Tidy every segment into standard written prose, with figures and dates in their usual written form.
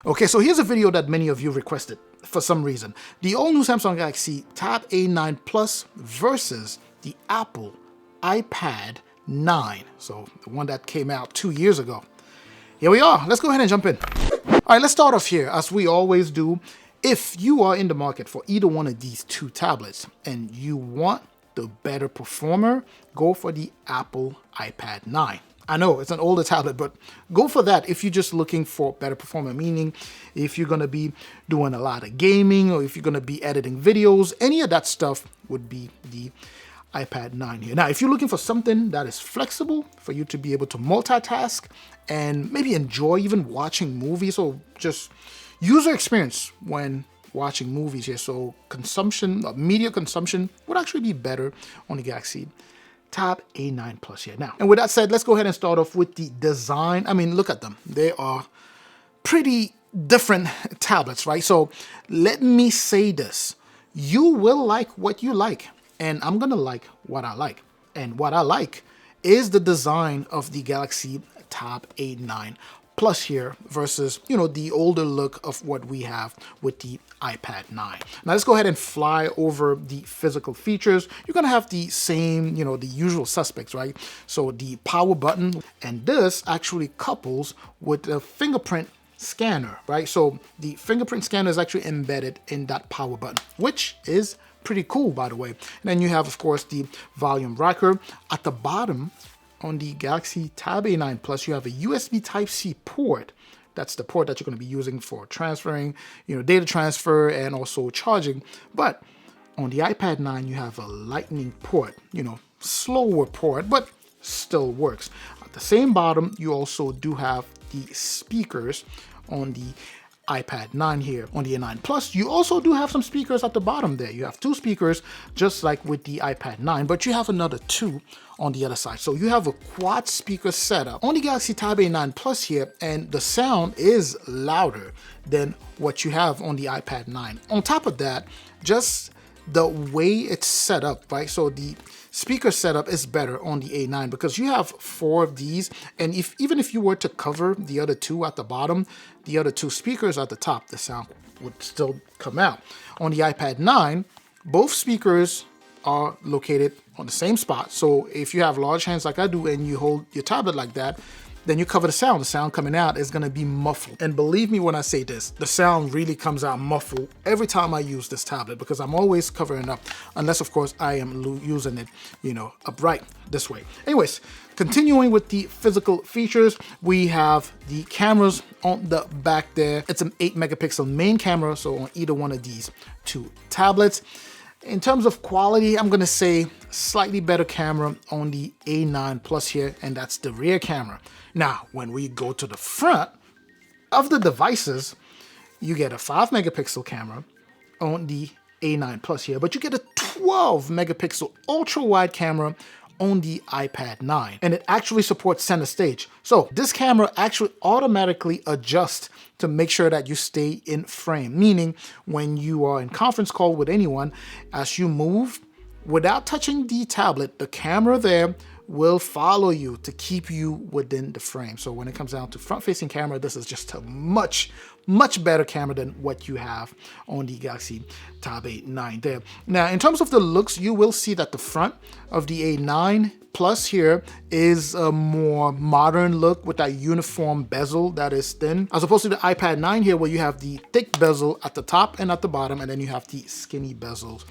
Okay, so here's a video that many of you requested for some reason. The all-new Samsung Galaxy Tab A9 Plus versus the Apple iPad 9. So the one that came out 2 years ago. Here we are. Let's go ahead and jump in. All right, let's start off here, as we always do. If you are in the market for either one of these two tablets and you want the better performer, go for the Apple iPad 9. I know it's an older tablet, but go for that if you're just looking for better performer, meaning if you're going to be doing a lot of gaming or if you're going to be editing videos, any of that stuff would be the iPad 9 here. Now, if you're looking for something that is flexible for you to be able to multitask and maybe enjoy even watching movies or just user experience when watching movies here, so consumption, media consumption would actually be better on the Galaxy Tab A9 Plus here. Now, and with that said, let's go ahead and start off with the design. I mean, look at them. They are pretty different tablets, right? So let me say this. You will like what you like, and I'm gonna like what I like. And what I like is the design of the Galaxy Tab A9 Plus here versus, the older look of what we have with the iPad 9. Now let's go ahead and fly over the physical features. You're gonna have the same, the usual suspects, right? So the power button, and this actually couples with a fingerprint scanner, right? So the fingerprint scanner is actually embedded in that power button, which is pretty cool, by the way. And then you have, of course, the volume rocker. At the bottom, on the Galaxy Tab A9 Plus, you have a USB Type-C port. That's the port that you're going to be using for transferring, data transfer and also charging. But on the iPad 9, you have a Lightning port, slower port, but still works. At the same bottom, you also do have the speakers on the iPad 9 here. On the A9 Plus, you also do have some speakers at the bottom there. You have two speakers, just like with the iPad 9, but you have another two on the other side. So you have a quad speaker setup on the Galaxy Tab A9 Plus here, and the sound is louder than what you have on the iPad 9. On top of that, just the way it's set up, right? So the speaker setup is better on the A9 because you have 4 of these, and even if you were to cover the other 2 at the bottom, the other 2 speakers at the top, the sound would still come out. On the iPad 9, both speakers are located on the same spot. So if you have large hands like I do and you hold your tablet like that, then you cover the sound. The sound coming out is gonna be muffled. And believe me when I say this, the sound really comes out muffled every time I use this tablet because I'm always covering up, unless of course I am using it, upright this way. Anyways, continuing with the physical features, we have the cameras on the back there. It's an 8 megapixel main camera, so on either one of these two tablets. In terms of quality, I'm gonna say slightly better camera on the A9 Plus here, and that's the rear camera. Now, when we go to the front of the devices, you get a 5 megapixel camera on the A9 Plus here, but you get a 12 megapixel ultra wide camera on the iPad 9, and it actually supports center stage. So this camera actually automatically adjusts to make sure that you stay in frame, meaning when you are in conference call with anyone, as you move without touching the tablet, the camera there will follow you to keep you within the frame. So when it comes down to front-facing camera, this is just a much better camera than what you have on the Galaxy Tab A9 there. Now, in terms of the looks, you will see that the front of the A9 Plus here is a more modern look with that uniform bezel that is thin, as opposed to the iPad 9 here where you have the thick bezel at the top and at the bottom, and then you have the skinny bezels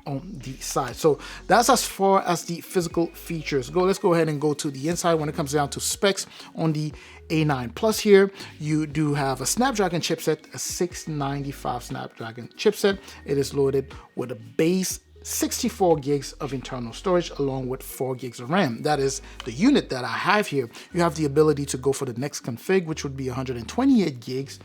on the side. So that's as far as the physical features go. Let's go ahead and go to the inside. When it comes down to specs on the A9 Plus here, you do have a Snapdragon chipset, a 695 Snapdragon chipset. It is loaded with a base 64 gigs of internal storage along with 4 gigs of RAM. That is the unit that I have here. You have the ability to go for the next config, which would be 128 gigs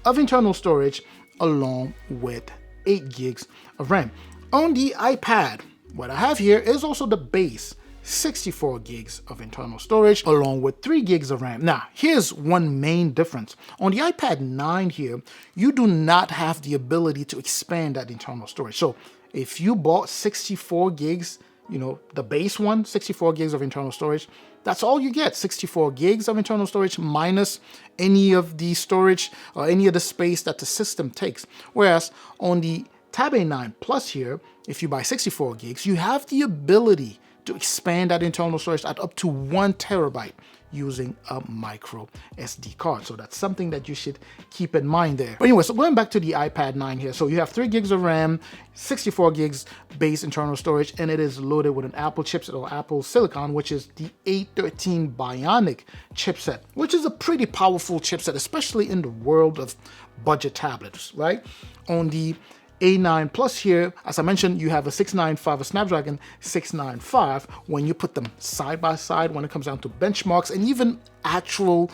of internal storage along with 8 gigs of RAM. On the iPad, what I have here is also the base 64 gigs of internal storage along with 3 gigs of RAM. Now, here's one main difference. On the iPad 9 here, you do not have the ability to expand that internal storage. So if you bought 64 gigs, the base one, 64 gigs of internal storage. That's all you get, 64 gigs of internal storage minus any of the storage or any of the space that the system takes. Whereas on the Tab A9 Plus here, if you buy 64 gigs, you have the ability to expand that internal storage at up to 1 terabyte using a micro SD card. So that's something that you should keep in mind there. But anyway, so going back to the iPad 9 here, so you have 3 gigs of RAM, 64 gigs base internal storage, and it is loaded with an Apple chipset or Apple Silicon, which is the A13 Bionic chipset, which is a pretty powerful chipset, especially in the world of budget tablets, right? On the A9 Plus here, as I mentioned, you have a 695, a Snapdragon 695. When you put them side by side, when it comes down to benchmarks and even actual,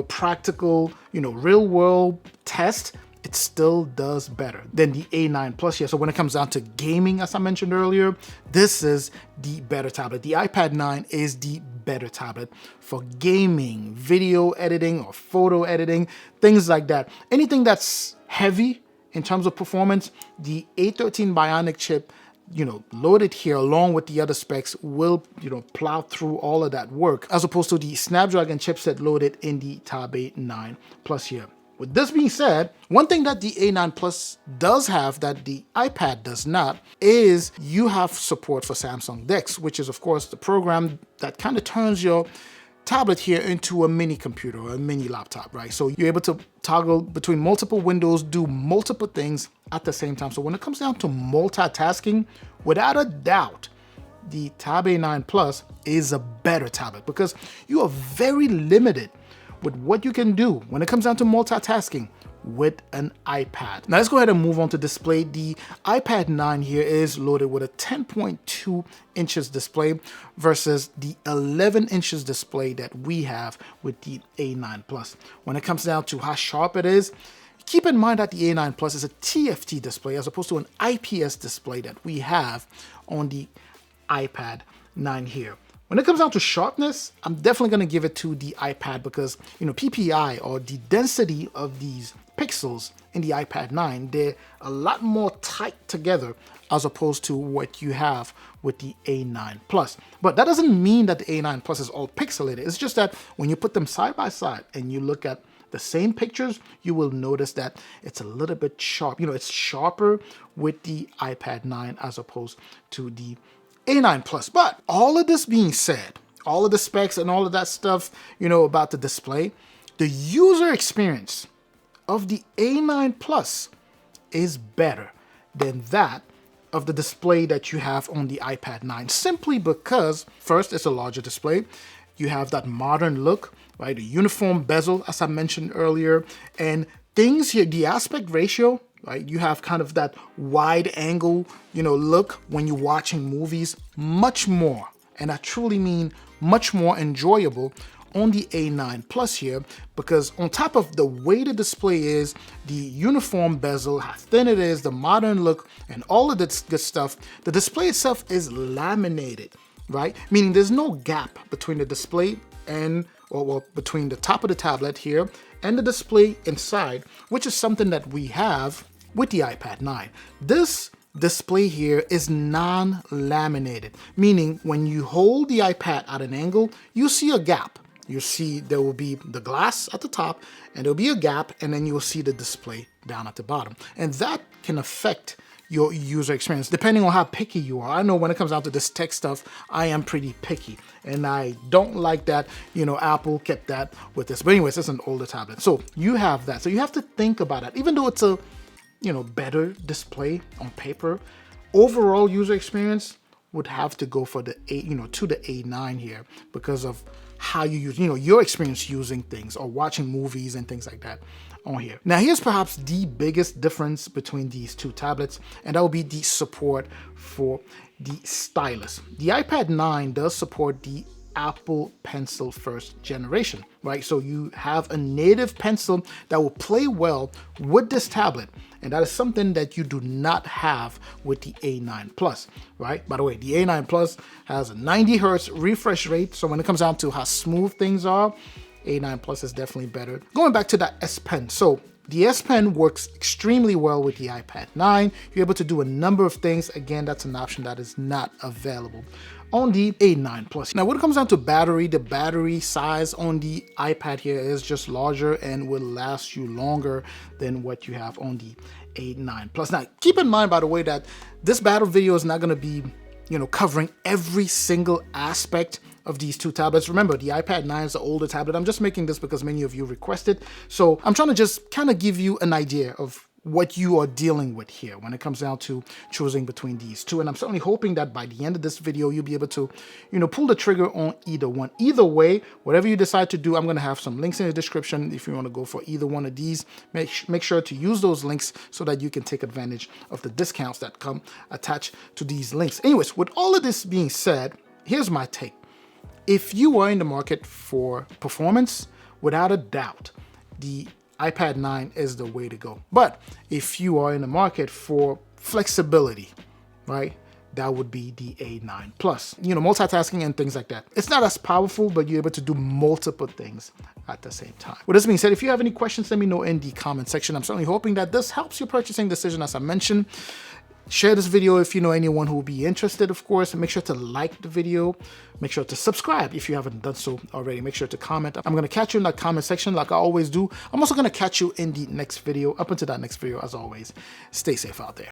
practical, real world test, it still does better than the A9 Plus here. So when it comes down to gaming, as I mentioned earlier, this is the better tablet. The iPad 9 is the better tablet for gaming, video editing, or photo editing, things like that. Anything that's heavy in terms of performance, the A13 Bionic chip, loaded here along with the other specs will, plow through all of that work, as opposed to the Snapdragon chipset loaded in the Tab A9 Plus here. With this being said, one thing that the A9 Plus does have that the iPad does not is you have support for Samsung DeX, which is of course the program that kind of turns your tablet here into a mini computer or a mini laptop, right? So you're able to toggle between multiple windows, do multiple things at the same time. So when it comes down to multitasking, without a doubt, the Tab A9 Plus is a better tablet because you are very limited with what you can do when it comes down to multitasking with an iPad. Now let's go ahead and move on to display. The iPad 9 here is loaded with a 10.2 inches display versus the 11 inches display that we have with the A9 Plus. When it comes down to how sharp it is, keep in mind that the A9 Plus is a TFT display as opposed to an IPS display that we have on the iPad 9 here. When it comes down to sharpness, I'm definitely going to give it to the iPad because, PPI, or the density of these pixels in the iPad 9, they're a lot more tight together as opposed to what you have with the A9 Plus. But that doesn't mean that the A9 Plus is all pixelated. It's just that when you put them side by side and you look at the same pictures, you will notice that it's a little bit sharp. It's sharper with the iPad 9 as opposed to the A9 Plus. But all of this being said, all of the specs and all of that stuff, about the display, the user experience of the A9 Plus is better than that of the display that you have on the iPad 9, simply because first, it's a larger display. You have that modern look, right? A uniform bezel, as I mentioned earlier, and things here, the aspect ratio, right? You have kind of that wide angle, look when you're watching movies, much more, and I truly mean much more enjoyable on the A9 Plus here, because on top of the way the display is, the uniform bezel, how thin it is, the modern look, and all of this good stuff, the display itself is laminated, right? Meaning there's no gap between the display and, or between the top of the tablet here and the display inside, which is something that we have with the iPad 9. This display here is non-laminated, meaning when you hold the iPad at an angle, you see a gap. You see there will be the glass at the top and there'll be a gap, and then you'll see the display down at the bottom. And that can affect your user experience depending on how picky you are. I know when it comes down to this tech stuff, I am pretty picky and I don't like that, Apple kept that with this. But anyways, it's an older tablet. So you have that. So you have to think about it. Even though it's a, better display on paper, overall user experience would have to go for the to the A9 here because of how you use, your experience using things or watching movies and things like that on here. Now, here's perhaps the biggest difference between these two tablets, and that will be the support for the Stylus. The iPad 9 does support the Apple Pencil first generation, right? So you have a native pencil that will play well with this tablet, and that is something that you do not have with the A9 Plus, right? By the way, the A9 Plus has a 90 Hertz refresh rate, so when it comes down to how smooth things are, A9 Plus is definitely better. Going back to that S Pen, so The S Pen works extremely well with the iPad 9. You're able to do a number of things. Again, that's an option that is not available on the A9 Plus. Now, when it comes down to battery, the battery size on the iPad here is just larger and will last you longer than what you have on the A9 Plus. Now, keep in mind, by the way, that this battle video is not going to be, covering every single aspect of these two tablets. Remember, the iPad 9 is the older tablet. I'm just making this because many of you requested. So I'm trying to just kind of give you an idea of what you are dealing with here when it comes down to choosing between these two. And I'm certainly hoping that by the end of this video, you'll be able to, pull the trigger on either one. Either way, whatever you decide to do, I'm going to have some links in the description if you want to go for either one of these. Make sure to use those links so that you can take advantage of the discounts that come attached to these links. Anyways, with all of this being said, here's my take. If you are in the market for performance, without a doubt, the iPad 9 is the way to go. But if you are in the market for flexibility, right, that would be the A9 Plus. Multitasking and things like that. It's not as powerful, but you're able to do multiple things at the same time. With this being said, if you have any questions, let me know in the comment section. I'm certainly hoping that this helps your purchasing decision, as I mentioned. Share this video if you know anyone who will be interested, of course. Make sure to like the video. Make sure to subscribe if you haven't done so already. Make sure to comment. I'm going to catch you in that comment section like I always do. I'm also going to catch you in the next video. Up until that next video, as always, stay safe out there.